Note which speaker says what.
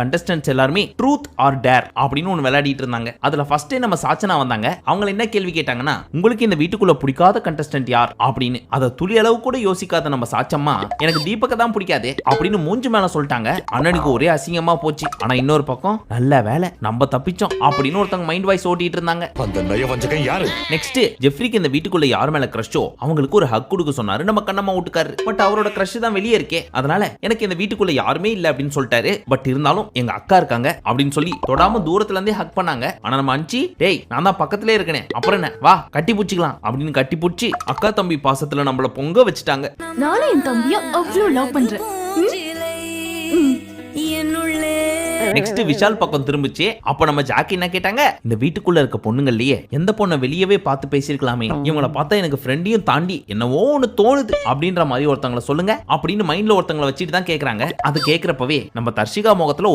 Speaker 1: Contestants எல்லாருமே truth or dare அப்படின்னு ஒன்னு விளையாடிட்டு இருந்தாங்க. அதுல ஃபர்ஸ்ட் நம்ம சாச்சனா வந்தாங்க. அவங்க என்ன கேள்வி கேட்டாங்கன்னா, உங்களுக்கு இந்த வீட்டுக்குள்ள பிடிக்காத கண்டஸ்டன்ட் யார் அப்படின்னு. அதை துளி அளவு கூட யோசிக்காத நம்ம சாச்சம்மா, எனக்கு தீபக்க தான் பிடிக்காது அப்படின்னு மூஞ்சி மேல சொல்லிட்டாங்க. அண்ணனுக்கு ஒரே அசிங்கமா போச்சு. ஆனா இன்னொரு பக்கம் நல்ல வேலை நம்ம தப்பிச்சோம் அப்படின்னு ஒருத்தங்க மைண்ட் வாய்ஸ் ஓட்டிட்டு இருந்தாங்க.
Speaker 2: அந்த நயவஞ்சகன் யாரு?
Speaker 1: நெக்ஸ்ட் ஜெஃப்ரிக்கு இந்த வீட்டுக்குள்ள யார் மேல கிரஷோ அவங்களுக்கு ஒரு ஹக் கொடுக்க சொன்னாரு நம்ம கண்ணம்மா வீட்டுக்காரரு. பட் அவரோட கிரஷ் தான் வெளியே இருக்கே, அதனால எனக்கு இந்த வீட்டுக்குள்ள யாருமே இல்ல அப்படின்னு சொல்லிட்டாரு. பட் இருந்தாலும் எங்க அக்கா இருக்காங்க அப்படின்னு சொல்லி தொடாம தூரத்துல இருந்தே ஹக் பண்ணாங்க. ஆனா நம்ம அஞ்சி, டேய் நான் தான் பக்கத்திலே இருக்கனே, அப்புறம் என்ன வா கட்டி பூச்சிக்கலாம் அப்படின்னு கட்டி பூச்சி அக்கா தம்பி பாசத்துல நம்மள பொங்க வச்சுட்டாங்க.
Speaker 3: நானும் என் தம்பிய அவ்வளவு லவ் பண்றேன்.
Speaker 1: நெக்ஸ்ட் விஷால் பக்கம் திரும்பிச்சு. அப்ப நம்ம ஜாக்கி என்ன கேட்டாங்க, இந்த வீட்டுக்குள்ள இருக்க பொண்ணுங்கள்லயே எந்த பொண்ணை வெளியவே பார்த்து பேசிருக்கலாமே, இவங்களை பார்த்தா எனக்கு ஃப்ரெண்டையும் தாண்டி என்னவோ ஒன்னு தோணுது அப்படின்ற மாதிரி ஒருத்தங்களை சொல்லுங்க அப்படின்னு மைண்ட்ல ஒருத்தங்களை வச்சுட்டு தான் கேக்குறாங்க. அது கேக்குறப்பவே நம்ம தர்ஷிகா முகத்துல